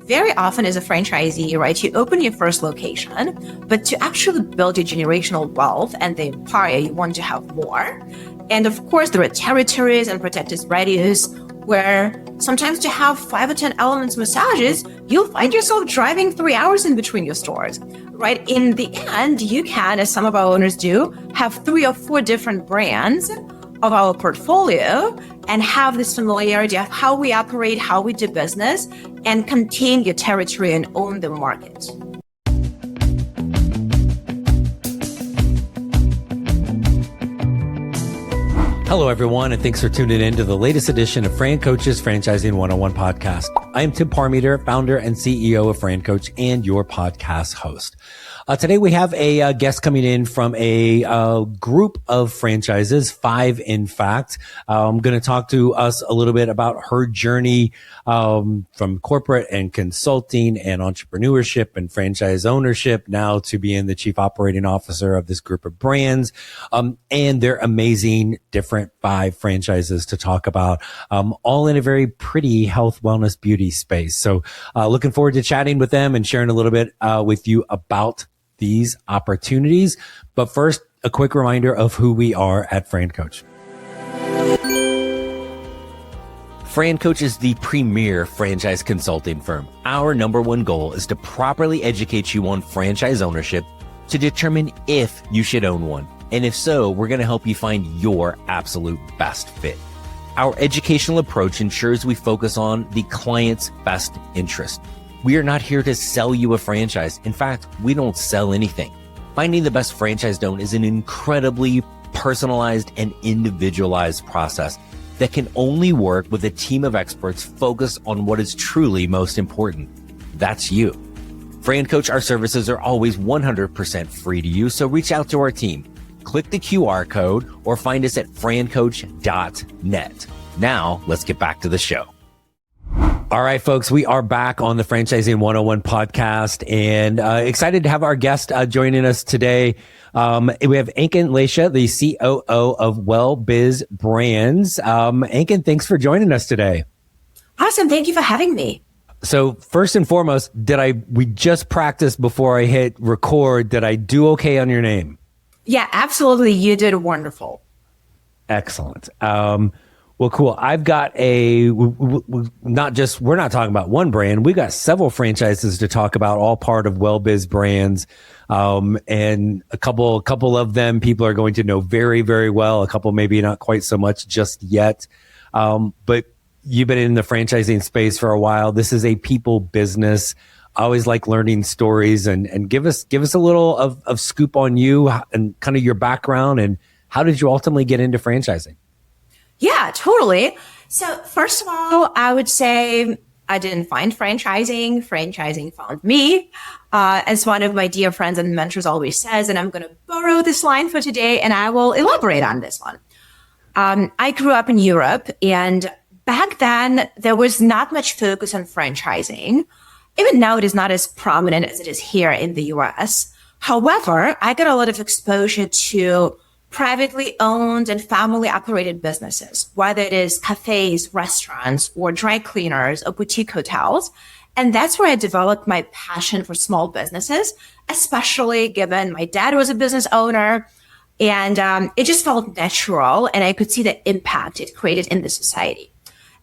very often as a franchisee, right, you open your first location, but to actually build your generational wealth and the empire, you want to have more. And of course, there are territories and protected radius where sometimes to have 5 or 10 elements massages, you'll find yourself driving 3 hours in between your stores, right? In the end, you can, as some of our owners do, have 3 or 4 different brands of our portfolio and have this familiarity of how we operate, how we do business, and contain your territory and own the market. Hello, everyone, and thanks for tuning in to the latest edition of FranCoach's Franchising 101 podcast. I am Tim Parmeter, founder and CEO of FranCoach and your podcast host. Today, we have a guest coming in from a group of franchises, 5 in fact. I'm going to talk to us a little bit about her journey from corporate and consulting and entrepreneurship and franchise ownership now to being the chief operating officer of this group of brands, and their amazing different 5 franchises to talk about, all in a very pretty health, wellness, beauty space. So looking forward to chatting with them and sharing a little bit with you about these opportunities. But first, a quick reminder of who we are at FranCoach. FranCoach is the premier franchise consulting firm. Our number one goal is to properly educate you on franchise ownership to determine if you should own one. And if so, we're going to help you find your absolute best fit. Our educational approach ensures we focus on the client's best interest. We are not here to sell you a franchise. In fact, we don't sell anything. Finding the best franchise to own is an incredibly personalized and individualized process that can only work with a team of experts focused on what is truly most important. That's you. FranCoach, our services are always 100% free to use, so reach out to our team. Click the QR code or find us at francoach.net. Now, let's get back to the show. All right, folks, we are back on the Franchising 101 podcast and excited to have our guest joining us today. We have Ankin Laysha, the COO of WellBiz Brands. Ankin, thanks for joining us today. Awesome. Thank you for having me. So first and foremost, we just practiced before I hit record. Did I do okay on your name? Yeah, absolutely. You did wonderful. Excellent. Well, cool. I've got we're not talking about one brand. We've got several franchises to talk about, all part of WellBiz Brands. And a couple of them people are going to know very, very well. A couple maybe not quite so much just yet. But you've been in the franchising space for a while. This is a people business. I always like learning stories and give us a little of scoop on you and kind of your background and how did you ultimately get into franchising? Yeah, totally. So first of all, I would say I didn't find franchising. Franchising found me, as one of my dear friends and mentors always says, and I'm going to borrow this line for today and I will elaborate on this one. I grew up in Europe and back then there was not much focus on franchising. Even now it is not as prominent as it is here in the US. However, I got a lot of exposure to privately owned and family operated businesses, whether it is cafes, restaurants, or dry cleaners or boutique hotels. And that's where I developed my passion for small businesses, especially given my dad was a business owner. And it just felt natural and I could see the impact it created in the society.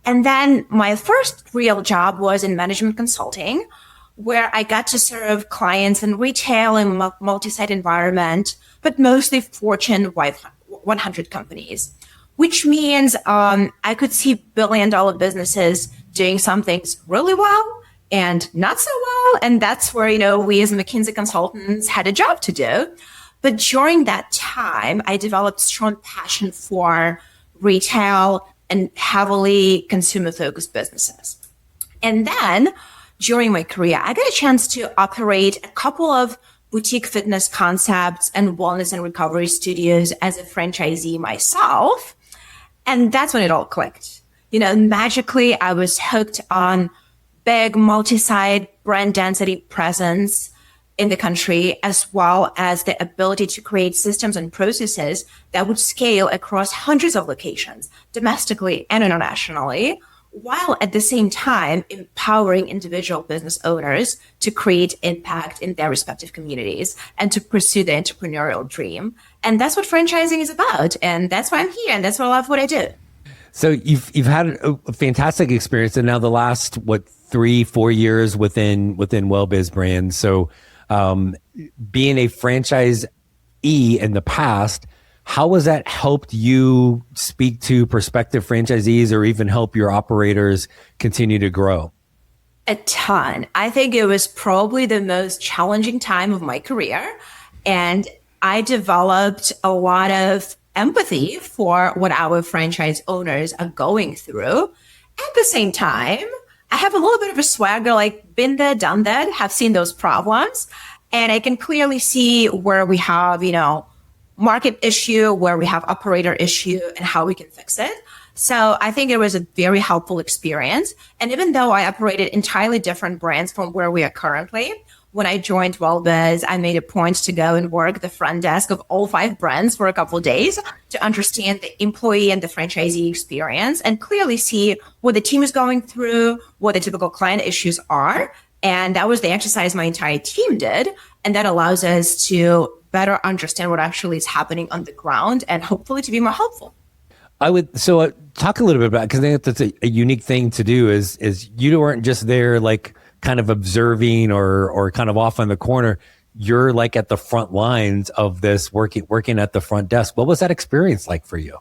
And then my first real job was in management consulting, where I got to serve clients in retail and multi-site environment, but mostly Fortune 100 companies, which means I could see billion-dollar businesses doing some things really well and not so well. And that's where, we as McKinsey consultants had a job to do. But during that time, I developed strong passion for retail and heavily consumer-focused businesses. And then during my career, I got a chance to operate a couple of boutique fitness concepts and wellness and recovery studios as a franchisee myself. And that's when it all clicked. Magically, I was hooked on big multi-site brand density presence in the country, as well as the ability to create systems and processes that would scale across hundreds of locations, domestically and internationally, while at the same time empowering individual business owners to create impact in their respective communities and to pursue the entrepreneurial dream. And that's what franchising is about. And that's why I'm here. And that's why I love what I do. So you've had a fantastic experience, and now the last 3-4 years within WellBiz Brands. So being a franchisee in the past, how has that helped you speak to prospective franchisees or even help your operators continue to grow? A ton. I think it was probably the most challenging time of my career. And I developed a lot of empathy for what our franchise owners are going through. At the same time, I have a little bit of a swagger, like been there, done that, have seen those problems. And I can clearly see where we have, market issue, where we have operator issue, and how we can fix it. So I think it was a very helpful experience. And even though I operated entirely different brands from where we are currently, when I joined WellBiz, I made a point to go and work the front desk of all 5 brands for a couple of days to understand the employee and the franchisee experience and clearly see what the team is going through, what the typical client issues are. And that was the exercise my entire team did. And that allows us to better understand what actually is happening on the ground and hopefully to be more helpful. Talk a little bit about, because I think that's a unique thing to do is you weren't just there like kind of observing or kind of off on the corner. You're like at the front lines of this working at the front desk. What was that experience like for you?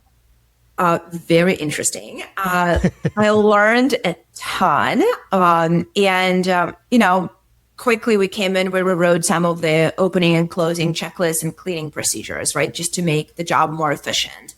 Very interesting. I learned a ton. Quickly we came in where we wrote some of the opening and closing checklists and cleaning procedures, right? Just to make the job more efficient.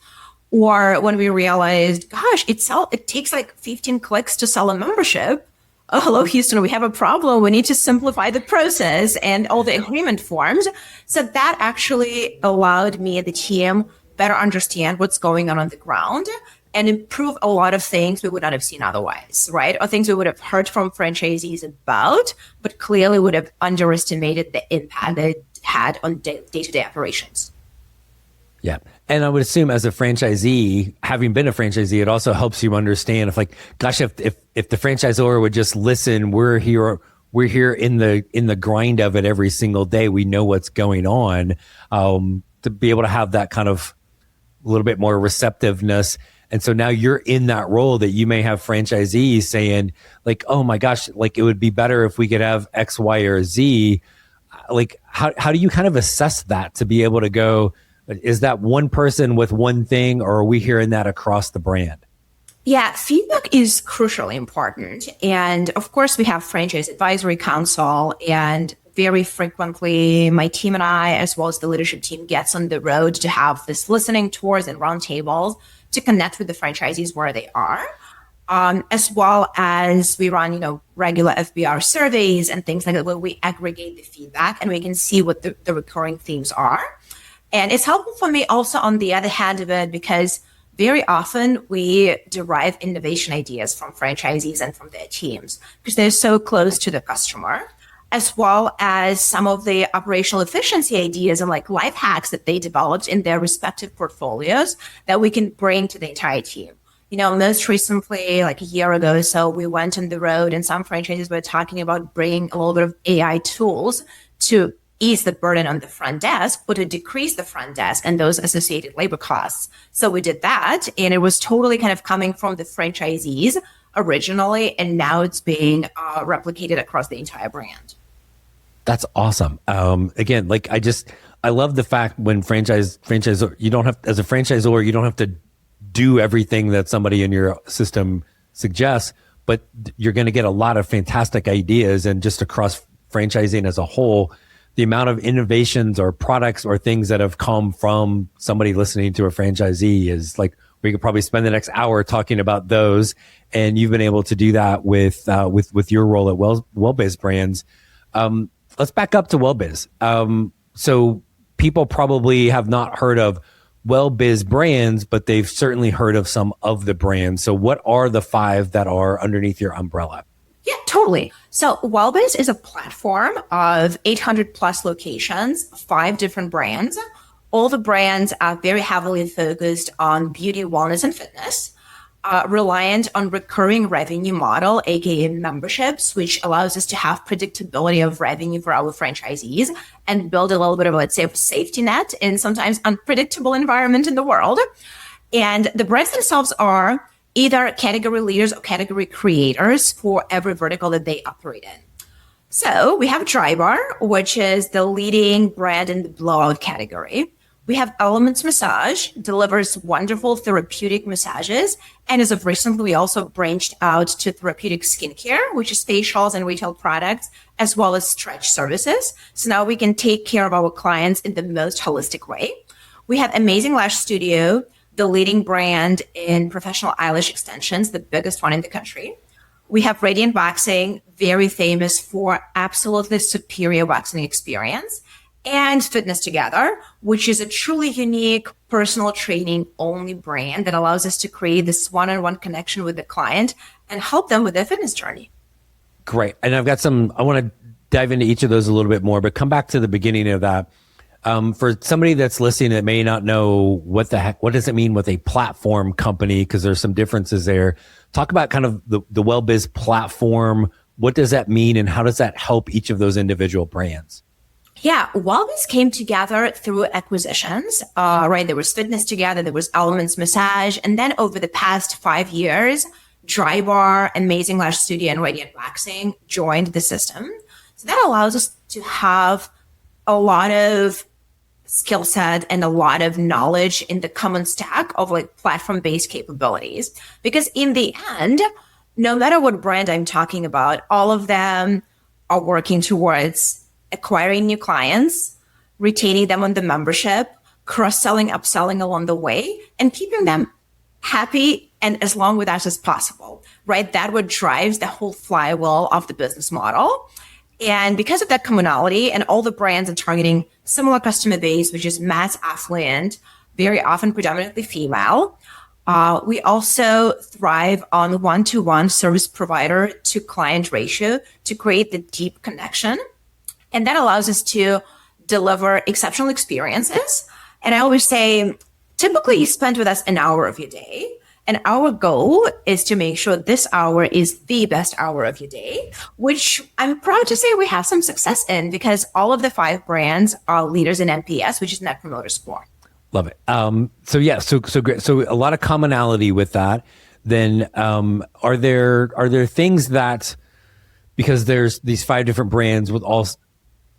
Or when we realized, gosh, it takes like 15 clicks to sell a membership. Oh, hello, Houston, we have a problem. We need to simplify the process and all the agreement forms. So that actually allowed me and the team better understand what's going on the ground and improve a lot of things we would not have seen otherwise, right? Or things we would have heard from franchisees about, but clearly would have underestimated the impact that it had on day-to-day operations. Yeah. And I would assume as a franchisee, having been a franchisee, it also helps you understand if the franchisor would just listen, we're here in the grind of it every single day. We know what's going on, to be able to have that kind of a little bit more receptiveness. And so now you're in that role that you may have franchisees saying like, oh my gosh, like it would be better if we could have X, Y, or Z. Like, how do you kind of assess that to be able to go, is that one person with one thing, or are we hearing that across the brand? Yeah, feedback is crucially important. And of course, we have franchise advisory council, and very frequently my team and I, as well as the leadership team, gets on the road to have this listening tours and roundtables to connect with the franchisees where they are. As well as we run, regular FBR surveys and things like that, where we aggregate the feedback and we can see what the recurring themes are. And it's helpful for me also on the other hand of it, because very often we derive innovation ideas from franchisees and from their teams because they're so close to the customer, as well as some of the operational efficiency ideas and like life hacks that they developed in their respective portfolios that we can bring to the entire team. Most recently, like a year ago or so, we went on the road and some franchises were talking about bringing a little bit of AI tools to ease the burden on the front desk, but to decrease the front desk and those associated labor costs. So we did that, and it was totally kind of coming from the franchisees originally, and now it's being replicated across the entire brand. That's awesome. Again, like I love the fact when franchisor, you don't have, as a franchisor, you don't have to do everything that somebody in your system suggests, but you're going to get a lot of fantastic ideas. And just across franchising as a whole, the amount of innovations or products or things that have come from somebody listening to a franchisee is like, we could probably spend the next hour talking about those. And you've been able to do that with your role at WellBiz Brands. Let's back up to WellBiz. So people probably have not heard of WellBiz Brands, but they've certainly heard of some of the brands. So what are the 5 that are underneath your umbrella? Yeah, totally. So WellBiz is a platform of 800 plus locations, 5 different brands. All the brands are very heavily focused on beauty, wellness, and fitness. reliant on recurring revenue model, aka memberships, which allows us to have predictability of revenue for our franchisees and build a little bit of, let's say, a safety net in sometimes unpredictable environment in the world. And the brands themselves are either category leaders or category creators for every vertical that they operate in. So we have Drybar, which is the leading brand in the blowout category. We have Elements Massage, delivers wonderful therapeutic massages. And as of recently, we also branched out to therapeutic skincare, which is facials and retail products, as well as stretch services. So now we can take care of our clients in the most holistic way. We have Amazing Lash Studio, the leading brand in professional eyelash extensions, the biggest one in the country. We have Radiant Waxing, very famous for absolutely superior waxing experience. And Fitness Together, which is a truly unique personal training only brand that allows us to create this one-on-one connection with the client and help them with their fitness journey. Great. And I've got I want to dive into each of those a little bit more, but come back to the beginning of that. For somebody that's listening that may not know what does it mean with a platform company? Because there's some differences there. Talk about kind of the WellBiz platform. What does that mean and how does that help each of those individual brands? Yeah, WellBiz came together through acquisitions, right? There was Fitness Together, there was Elements Massage, and then over the past 5 years, Drybar, Amazing Lash Studio, and Radiant Waxing joined the system. So that allows us to have a lot of skill set and a lot of knowledge in the common stack of like platform-based capabilities. Because in the end, no matter what brand I'm talking about, all of them are working towards acquiring new clients, retaining them on the membership, cross-selling, upselling along the way, and keeping them happy and as long with us as possible, right? That what drives the whole flywheel of the business model. And because of that commonality and all the brands are targeting similar customer base, which is mass affluent, very often predominantly female, we also thrive on one-to-one service provider to client ratio to create the deep connection. And that allows us to deliver exceptional experiences. And I always say, typically you spend with us an hour of your day. And our goal is to make sure this hour is the best hour of your day, which I'm proud to say we have some success in because all of the 5 brands are leaders in NPS, which is Net Promoter Score. Love it. So great. So a lot of commonality with that. Then are there things that, because there's these 5 different brands with all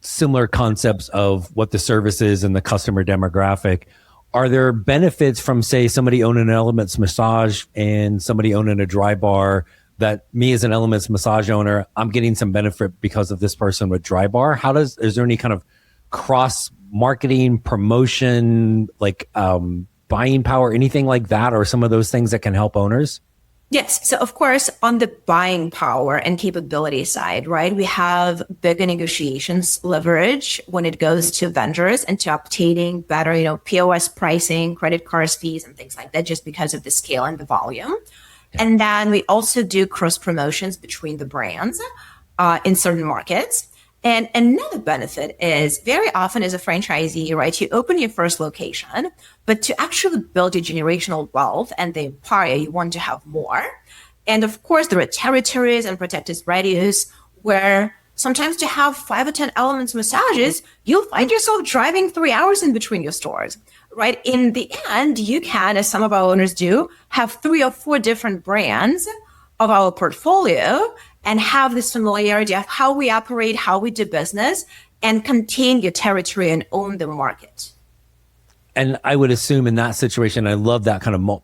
similar concepts of what the service is and the customer demographic, are there benefits from, say, somebody owning an Elements Massage and somebody owning a Drybar that me as an Elements Massage owner, I'm getting some benefit because of this person with Drybar? Is there any kind of cross marketing, promotion, like buying power, anything like that, or some of those things that can help owners? Yes. So of course, on the buying power and capability side, right, we have bigger negotiations leverage when it goes to vendors and to obtaining better, POS pricing, credit cards fees, and things like that, just because of the scale and the volume. Yeah. And then we also do cross promotions between the brands in certain markets. And another benefit is very often as a franchisee, right, you open your first location, but to actually build your generational wealth and the empire, you want to have more. And of course, there are territories and protected radius where sometimes to have 5 or 10 Elements massages, you'll find yourself driving 3 hours in between your stores, right? In the end, you can, as some of our owners do, have 3 or 4 different brands of our portfolio and have this familiarity of how we operate, how we do business, and contain your territory and own the market. And I would assume in that situation, I love that kind of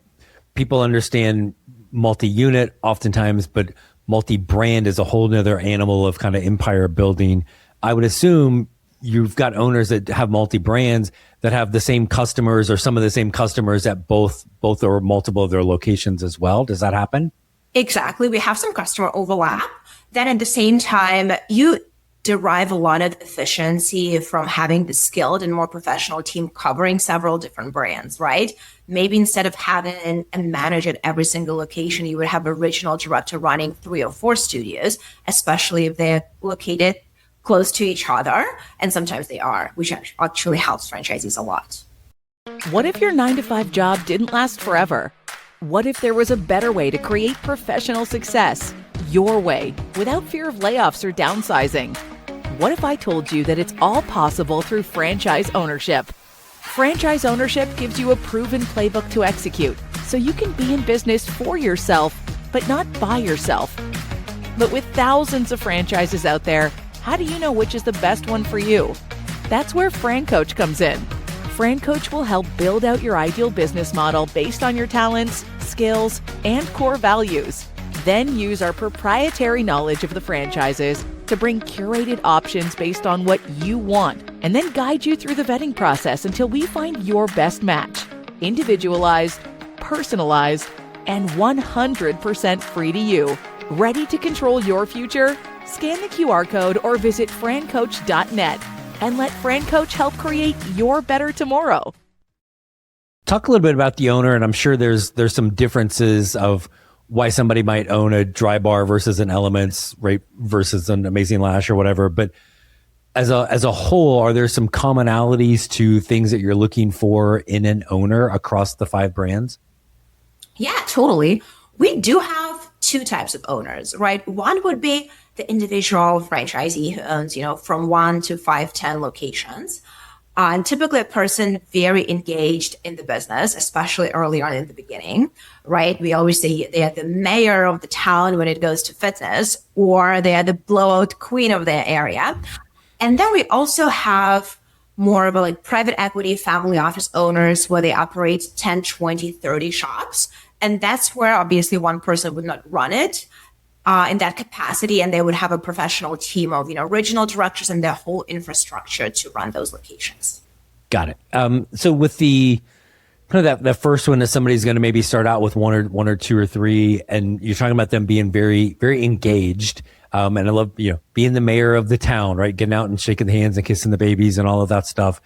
people understand multi-unit oftentimes, but multi-brand is a whole nother animal of kind of empire building. I would assume you've got owners that have multi-brands that have the same customers or some of the same customers at both or multiple of their locations as well. Does that happen? Exactly. We have some customer overlap. Then at the same time, you derive a lot of efficiency from having the skilled and more professional team covering several different brands, right? Maybe instead of having a manager at every single location, you would have a regional director running 3 or 4 studios, especially if they're located close to each other. And sometimes they are, which actually helps franchisees a lot. What if your 9-to-5 job didn't last forever? What if there was a better way to create professional success? Your way, without fear of layoffs or downsizing? What if I told you that it's all possible through franchise ownership? Franchise ownership gives you a proven playbook to execute, so you can be in business for yourself, but not by yourself. But with thousands of franchises out there, how do you know which is the best one for you? That's where FranCoach comes in. FranCoach will help build out your ideal business model based on your talents, skills, and core values. Then use our proprietary knowledge of the franchises to bring curated options based on what you want, and then guide you through the vetting process until we find your best match. Individualized, personalized, and 100% free to you. Ready to control your future? Scan the QR code or visit francoach.net and let FranCoach help create your better tomorrow. Talk a little bit about the owner, and I'm sure there's some differences of why somebody might own a Dry Bar versus an Elements, right, versus an Amazing Lash or whatever. But as a whole, are there some commonalities to things that you're looking for in an owner across the 5 brands? Yeah, totally. We do have 2 types of owners, right? One would be the individual franchisee who owns, from 1 to 5, 10 locations. And typically a person very engaged in the business, especially early on in the beginning, right? We always say they are the mayor of the town when it goes to fitness, or they are the blowout queen of their area. And then we also have more of a private equity family office owners where they operate 10, 20, 30 shops. And that's where obviously one person would not run it in that capacity, and they would have a professional team of regional directors and their whole infrastructure to run those locations. Got it. So with the kind of that first one, that somebody's going to maybe start out with one or 2 or 3, and you're talking about them being very, very engaged. And I love being the mayor of the town, right? Getting out and shaking the hands and kissing the babies and all of that stuff.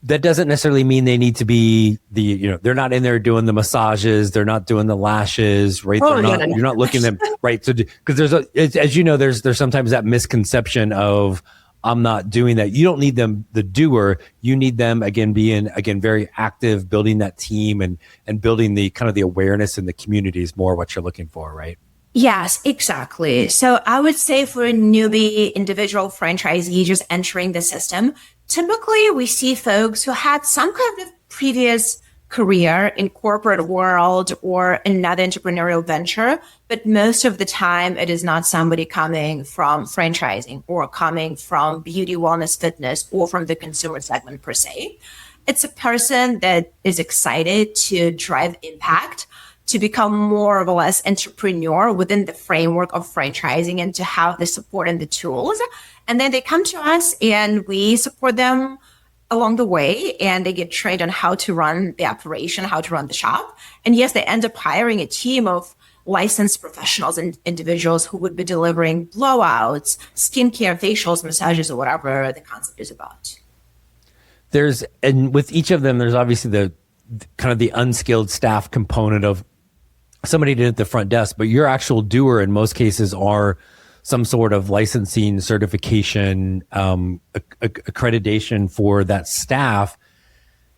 That doesn't necessarily mean they need to be they're not in there doing the massages. They're not doing the lashes, right? Oh, no. You're not looking at them, right? So, because there's sometimes that misconception of, I'm not doing that. You don't need them, the doer. You need them, being very active, building that team and building the kind of the awareness in the community is more what you're looking for, right? Yes, exactly. So I would say for a newbie individual franchisee just entering the system, typically we see folks who had some kind of previous career in corporate world or another entrepreneurial venture, but most of the time it is not somebody coming from franchising or coming from beauty, wellness, fitness, or from the consumer segment per se. It's a person that is excited to drive impact, to become more or less entrepreneur within the framework of franchising and to have the support and the tools. And then they come to us and we support them along the way, and they get trained on how to run the operation, how to run the shop. And yes, they end up hiring a team of licensed professionals and individuals who would be delivering blowouts, skincare, facials, massages, or whatever the concept is about. And with each of them, there's obviously the kind of the unskilled staff component of somebody did at the front desk, but your actual doer in most cases are some sort of licensing, certification, accreditation for that staff.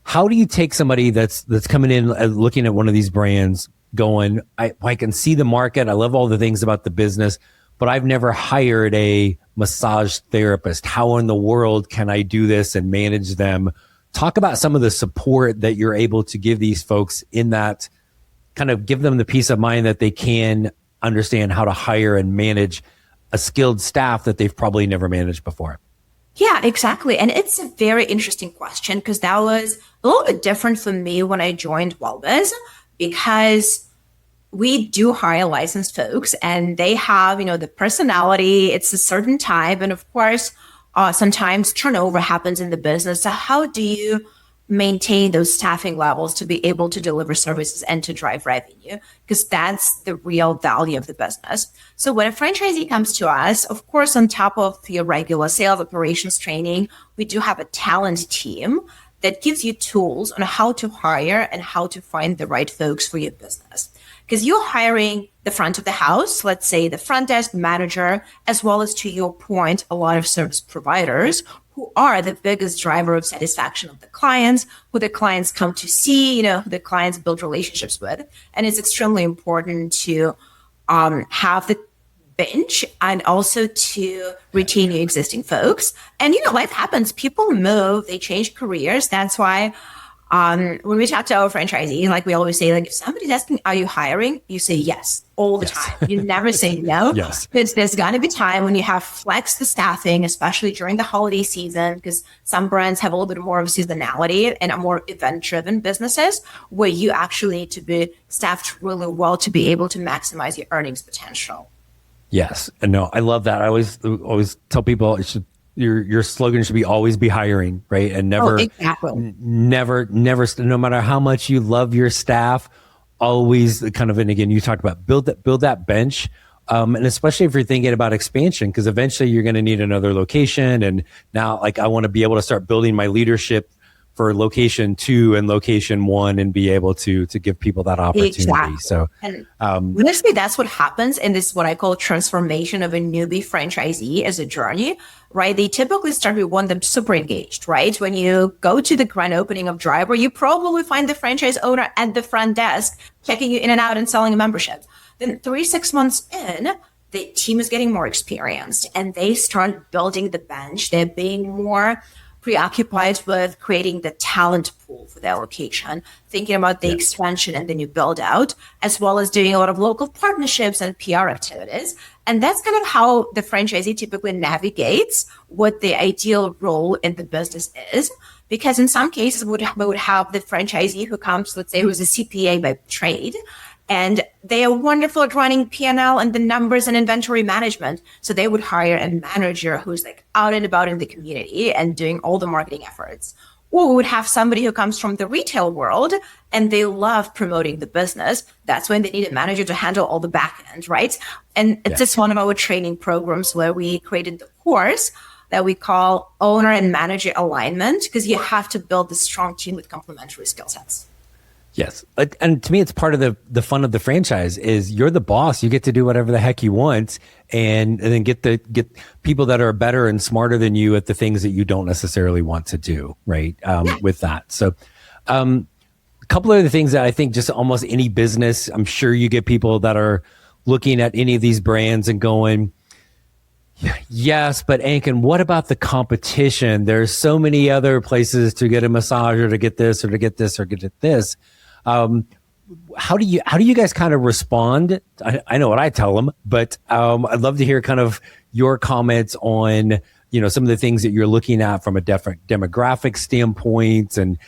How do you take somebody that's coming in looking at one of these brands going, I can see the market, I love all the things about the business, but I've never hired a massage therapist. How in the world can I do this and manage them? Talk about some of the support that you're able to give these folks in that, kind of give them the peace of mind that they can understand how to hire and manage a skilled staff that they've probably never managed before. Yeah, exactly. And it's a very interesting question because that was a little bit different for me when I joined WellBiz, because we do hire licensed folks and they have, the personality, it's a certain type. And of course, sometimes turnover happens in the business. So how do you maintain those staffing levels to be able to deliver services and to drive revenue? Because that's the real value of the business. So when a franchisee comes to us, of course, on top of your regular sales operations training, we do have a talent team that gives you tools on how to hire and how to find the right folks for your business. Because you're hiring the front of the house, let's say the front desk manager, as well as, to your point, a lot of service providers who who are the biggest driver of satisfaction of the clients, who the clients come to see, who the clients build relationships with. And it's extremely important to have the bench and also to retain your existing folks. And, life happens. People move, they change careers. That's why when we talk to our franchisee, like we always say, if somebody's asking, are you hiring? You say yes all the time. You never say no. Yes. There's going to be time when you have flex the staffing, especially during the holiday season, because some brands have a little bit more of seasonality and are more event-driven businesses where you actually need to be staffed really well to be able to maximize your earnings potential. Yes. And no, I love that. I always tell people your slogan should be always be hiring, right? And never, never, no matter how much you love your staff, always and again, you talked about build that bench. And especially if you're thinking about expansion, because eventually you're going to need another location. And now I want to be able to start building my leadership for location 2 and location 1 and be able to give people that opportunity. Exactly. So honestly, that's what happens. And this is what I call transformation of a newbie franchisee as a journey, right? They typically start, we want them super engaged, right? When you go to the grand opening of Driver, you probably find the franchise owner at the front desk, checking you in and out and selling a membership. Then 3-6 months in, the team is getting more experienced and they start building the bench. They're being more preoccupied with creating the talent pool for their location, thinking about the expansion and the new build out, as well as doing a lot of local partnerships and PR activities. And that's kind of how the franchisee typically navigates what the ideal role in the business is. Because in some cases, we would have the franchisee who comes, let's say, who's a CPA by trade, and they are wonderful at running P&L and the numbers and inventory management. So they would hire a manager who's out and about in the community and doing all the marketing efforts. Or we would have somebody who comes from the retail world and they love promoting the business. That's when they need a manager to handle all the back end, right? And it's just one of our training programs where we created the course that we call Owner and Manager Alignment, because you have to build a strong team with complementary skill sets. Yes. And to me, it's part of the fun of the franchise is you're the boss. You get to do whatever the heck you want and then get people that are better and smarter than you at the things that you don't necessarily want to do, right? With that. So a couple of other things that I think just almost any business, I'm sure you get people that are looking at any of these brands and going, yes, but Ankin, what about the competition? There's so many other places to get a massage or to get this or to get this or get this. How do you guys kind of respond? I know what I tell them, but I'd love to hear kind of your comments on some of the things that you're looking at from a different demographic standpoint and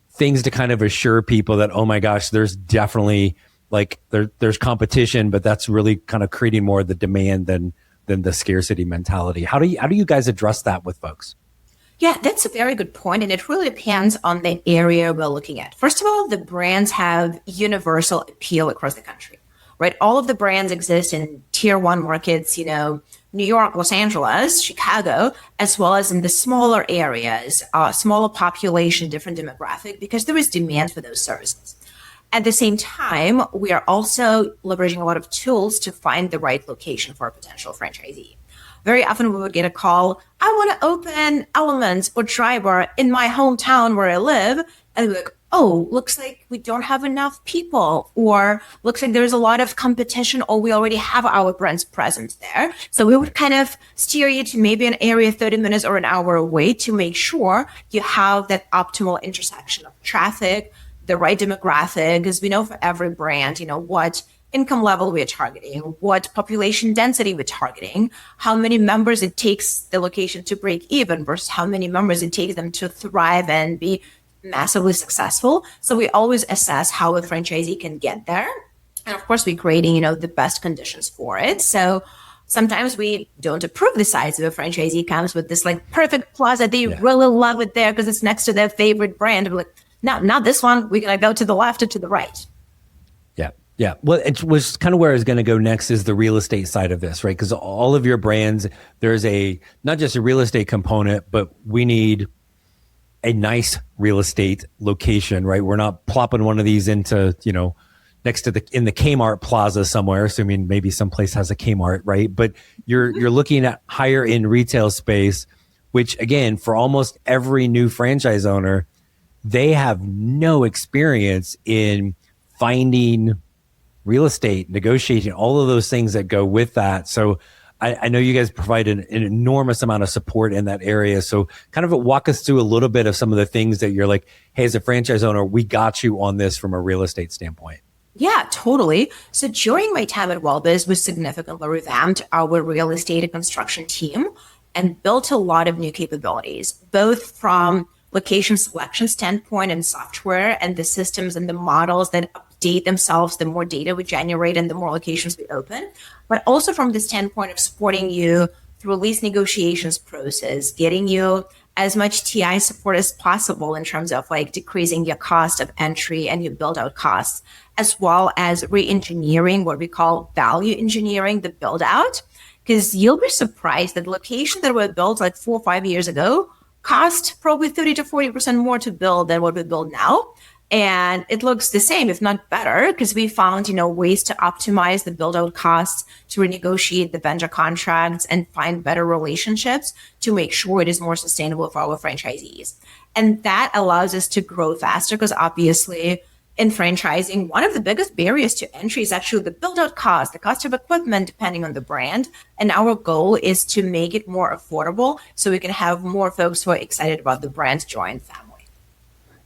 things to kind of assure people that, oh my gosh, there's definitely there's competition, but that's really kind of creating more of the demand than the scarcity mentality. How do you guys address that with folks? Yeah, that's a very good point. And it really depends on the area we're looking at. First of all, the brands have universal appeal across the country, right? All of the brands exist in tier 1 markets, New York, Los Angeles, Chicago, as well as in the smaller areas, smaller population, different demographic, because there is demand for those services. At the same time, we are also leveraging a lot of tools to find the right location for a potential franchisee. Very often we would get a call, I want to open Elements or Driver in my hometown where I live. And we're like, oh, looks like we don't have enough people, or looks like there's a lot of competition, or we already have our brands present there. So we would kind of steer you to maybe an area 30 minutes or an hour away to make sure you have that optimal intersection of traffic, the right demographic, because we know for every brand, what income level we're targeting, what population density we're targeting, how many members it takes the location to break even versus how many members it takes them to thrive and be massively successful. So we always assess how a franchisee can get there. And of course, we're creating, the best conditions for it. So sometimes we don't approve the size of a franchisee comes with this perfect plaza. They really love it there because it's next to their favorite brand. We're like, no, not this one. We're going to go to the left or to the right. Yeah. Well, it was kind of where I was going to go next is the real estate side of this, right? Because all of your brands, there's not just a real estate component, but we need a nice real estate location, right? We're not plopping one of these into, next to in the Kmart plaza somewhere, assuming maybe someplace has a Kmart, right? But you're looking at higher end retail space which again, for almost every new franchise owner, they have no experience in finding real estate, negotiating, all of those things that go with that. So I know you guys provide an enormous amount of support in that area. So kind of walk us through a little bit of some of the things that you're like, hey, as a franchise owner, we got you on this from a real estate standpoint. Yeah, totally. So during my time at WellBiz, we significantly revamped our real estate and construction team and built a lot of new capabilities, both from location selection standpoint and software and the systems and the models that update themselves, the more data we generate and the more locations we open, but also from the standpoint of supporting you through lease negotiations process, getting you as much TI support as possible in terms of like decreasing your cost of entry and your build out costs, as well as re-engineering, what we call value engineering, the build out, because you'll be surprised that locations that were built like 4 or 5 years ago cost probably 30 to 40% more to build than what we build now. And it looks the same, if not better, because we found, ways to optimize the build out costs, to renegotiate the vendor contracts and find better relationships to make sure it is more sustainable for our franchisees. And that allows us to grow faster because obviously in franchising, one of the biggest barriers to entry is actually the build out cost, the cost of equipment, depending on the brand. And our goal is to make it more affordable so we can have more folks who are excited about the brand join family.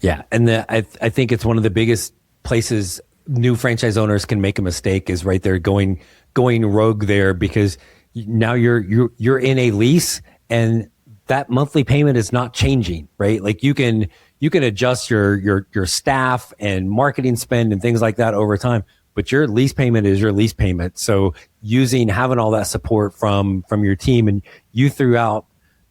Yeah. And I think it's one of the biggest places new franchise owners can make a mistake is right there going rogue there, because now you're in a lease and that monthly payment is not changing, right? Like you can adjust your staff and marketing spend and things like that over time, but your lease payment is your lease payment. So having all that support from your team, and you threw out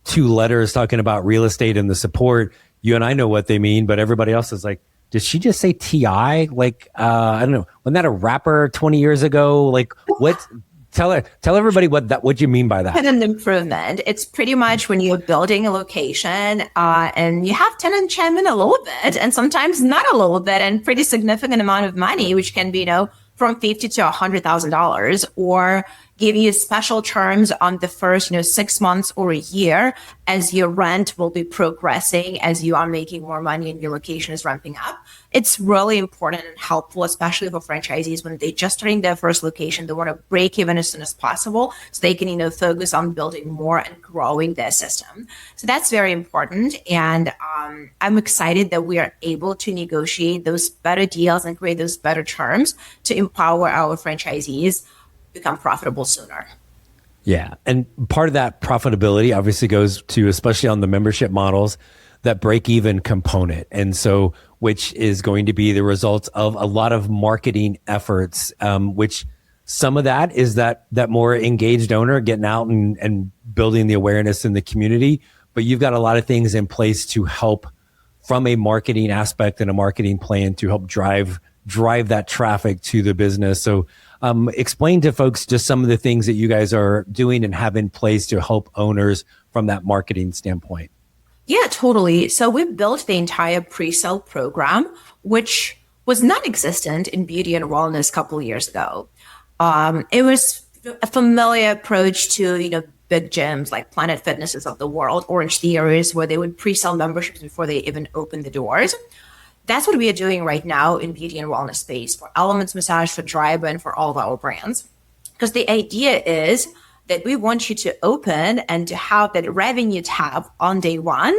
2 letters talking about real estate and the support. You and I know what they mean, but everybody else is like, did she just say TI? Like, I don't know. Wasn't that a rapper 20 years ago? Like what? Tell everybody what you mean by that. Tenant improvement. It's pretty much when you're building a location and you have tenant chime in a little bit and sometimes not a little bit and pretty significant amount of money, which can be, from $50,000 to $100,000, or give you special terms on the first, 6 months or a year as your rent will be progressing as you are making more money and your location is ramping up. It's really important and helpful, especially for franchisees when they're just starting their first location. They want to break even as soon as possible so they can, focus on building more and growing their system. So that's very important. And I'm excited that we are able to negotiate those better deals and create those better terms to empower our franchisees become profitable sooner. Yeah. And part of that profitability obviously goes to, especially on the membership models, that break-even component. And so, which is going to be the result of a lot of marketing efforts, which some of that is that more engaged owner getting out and building the awareness in the community. But you've got a lot of things in place to help from a marketing aspect and a marketing plan to help drive that traffic to the business. So explain to folks just some of the things that you guys are doing and have in place to help owners from that marketing standpoint. Yeah, totally. So we built the entire pre-sale program, which was non-existent in beauty and wellness a couple of years ago. It was a familiar approach to, big gyms like Planet Fitnesses of the world, Orange Theories, where they would pre-sell memberships before they even open the doors. That's what we are doing right now in beauty and wellness space for Elements Massage, for Drybar, and for all of our brands. Because the idea is that we want you to open and to have that revenue tab on day one.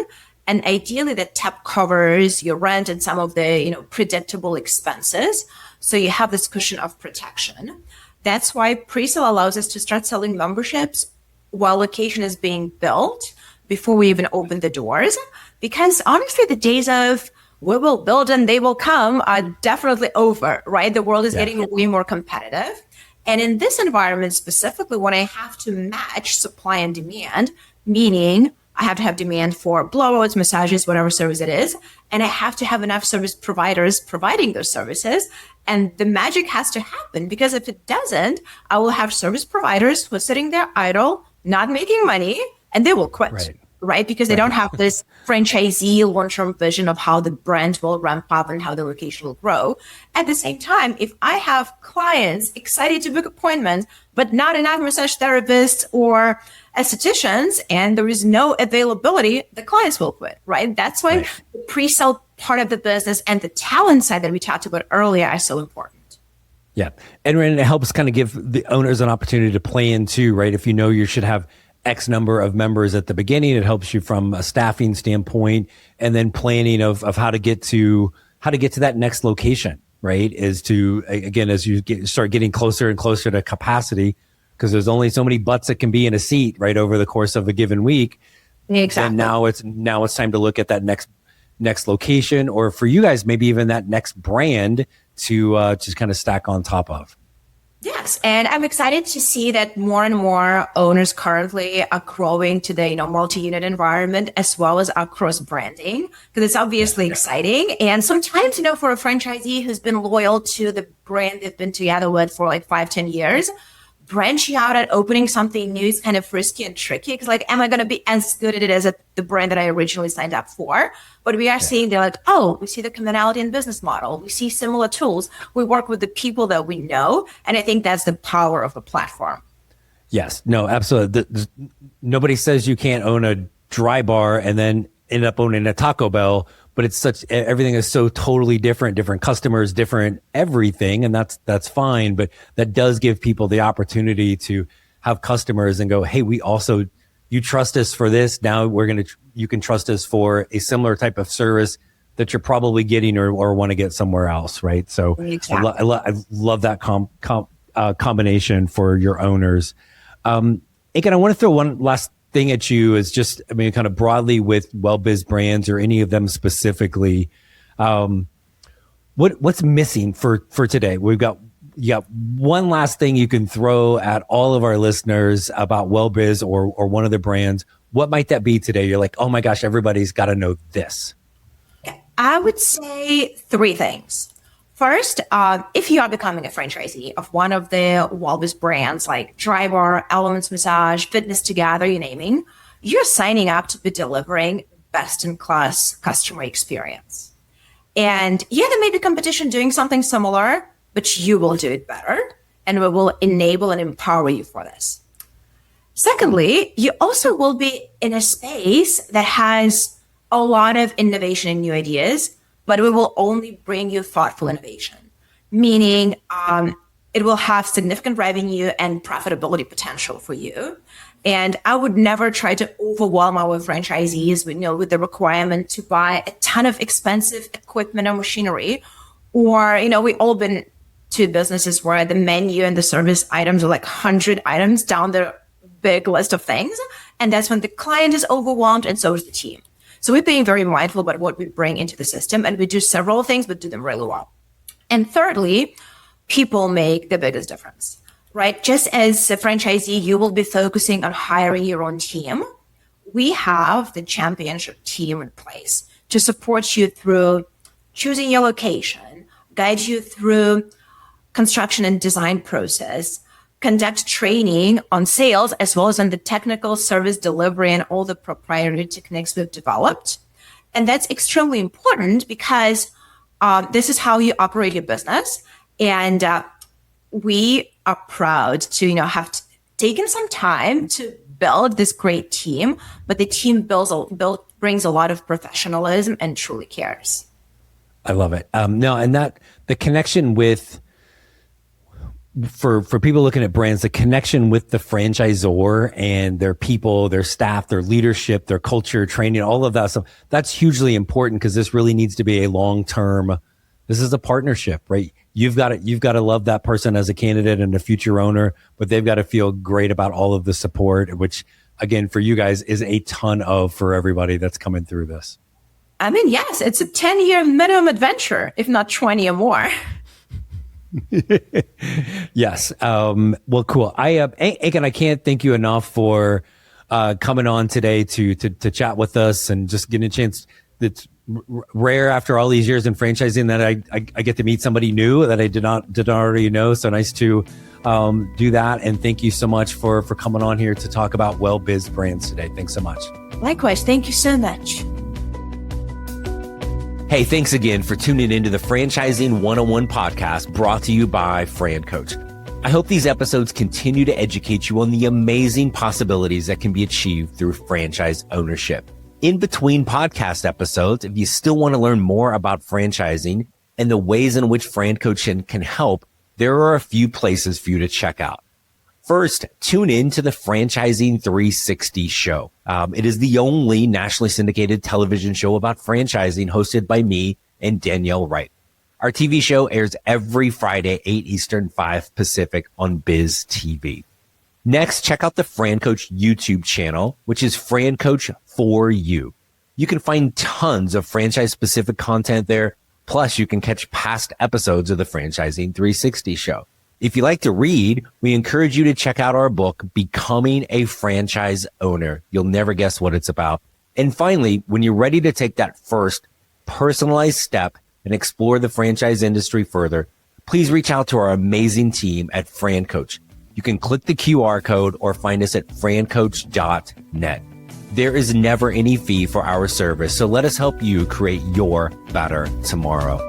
And ideally that tab covers your rent and some of the, predictable expenses. So you have this cushion of protection. That's why pre-sale allows us to start selling memberships while location is being built before we even open the doors. Because honestly, the days of we will build and they will come are definitely over, right? The world is getting way more competitive. And in this environment specifically, when I have to match supply and demand, meaning I have to have demand for blowouts, massages, whatever service it is, and I have to have enough service providers providing those services. And the magic has to happen, because if it doesn't, I will have service providers who are sitting there idle, not making money, and they will quit. Right. right? Because they don't have this franchisee long-term vision of how the brand will ramp up and how the location will grow. At the same time, if I have clients excited to book appointments, but not enough massage therapists or estheticians, and there is no availability, the clients will quit, right? That's why the pre-sale part of the business and the talent side that we talked about earlier are so important. Yeah. And it helps kind of give the owners an opportunity to plan too, right? If you know you should have X number of members at the beginning, it helps you from a staffing standpoint, and then planning of how to get to that next location, right? Is to, again, as you start getting closer and closer to capacity, because there's only so many butts that can be in a seat, right, over the course of a given week. Exactly. And now it's time to look at that next location, or for you guys, maybe even that next brand to just kind of stack on top of. Yes, and I'm excited to see that more and more owners currently are growing to the multi-unit environment as well as our cross branding, because it's obviously exciting. And sometimes for a franchisee who's been loyal to the brand they've been together with for like 5-10 years, branching out and opening something new is kind of risky and tricky, because am I going to be as good at it as the brand that I originally signed up for? But we are seeing they're like, oh, we see the commonality in business model. We see similar tools. We work with the people that we know. And I think that's the power of the platform. Yes, no, absolutely. Nobody says you can't own a dry bar and then end up owning a Taco Bell, but everything is so totally different customers, different everything. And that's fine. But that does give people the opportunity to have customers and go, hey, you trust us for this. Now you can trust us for a similar type of service that you're probably getting or want to get somewhere else. Right. So exactly. I love that combination for your owners. Ankin, I want to throw one last thing at you, is just, kind of broadly with WellBiz Brands or any of them specifically. What's missing for today? You got one last thing you can throw at all of our listeners about WellBiz or one of the brands. What might that be today? You're like, oh my gosh, everybody's got to know this. I would say 3 things. First, if you are becoming a franchisee of one of the WellBiz brands like Dry Bar, Elements Massage, Fitness Together, you naming, you're signing up to be delivering best-in-class customer experience. And there may be competition doing something similar, but you will do it better, and we will enable and empower you for this. Secondly, you also will be in a space that has a lot of innovation and new ideas, but we will only bring you thoughtful innovation, meaning it will have significant revenue and profitability potential for you. And I would never try to overwhelm our franchisees with the requirement to buy a ton of expensive equipment or machinery. Or, we all been to businesses where the menu and the service items are like 100 items down the big list of things. And that's when the client is overwhelmed, and so is the team. So we're being very mindful about what we bring into the system, and we do several things, but do them really well. And thirdly, people make the biggest difference, right? Just as a franchisee, you will be focusing on hiring your own team. We have the championship team in place to support you through choosing your location, guide you through construction and design process, conduct training on sales, as well as on the technical service delivery and all the proprietary techniques we've developed. And that's extremely important because this is how you operate your business. And we are proud to have taken some time to build this great team, but the team brings a lot of professionalism and truly cares. I love it. No, and that the connection with, for people looking at brands, the connection with the franchisor and their people, their staff, their leadership, their culture, training, all of that stuff, that's hugely important, because this really needs to be a long-term, this is a partnership, right? You've got to love that person as a candidate and a future owner, but they've got to feel great about all of the support, which again, for you guys is a ton of for everybody that's coming through this. Yes, it's a 10-year minimum adventure, if not 20 or more. Yes. Well, cool. Ankin, I can't thank you enough for coming on today to chat with us and just getting a chance. It's rare after all these years in franchising that I get to meet somebody new that I did not already know. So nice to do that. And thank you so much for coming on here to talk about WellBiz Brands today. Thanks so much. Likewise, thank you so much. Hey, thanks again for tuning into the Franchising 101 podcast brought to you by FranCoach. I hope these episodes continue to educate you on the amazing possibilities that can be achieved through franchise ownership. In between podcast episodes, if you still want to learn more about franchising and the ways in which FranCoach can help, there are a few places for you to check out. First, tune in to the Franchising 360 show. It is the only nationally syndicated television show about franchising hosted by me and Danielle Wright. Our TV show airs every Friday, 8 Eastern, 5 Pacific on Biz TV. Next, check out the FranCoach YouTube channel, which is FranCoach for You. You can find tons of franchise-specific content there. Plus, you can catch past episodes of the Franchising 360 show. If you like to read, we encourage you to check out our book, Becoming a Franchise Owner. You'll never guess what it's about. And finally, when you're ready to take that first personalized step and explore the franchise industry further, please reach out to our amazing team at FranCoach. You can click the QR code or find us at francoach.net. There is never any fee for our service, so let us help you create your better tomorrow.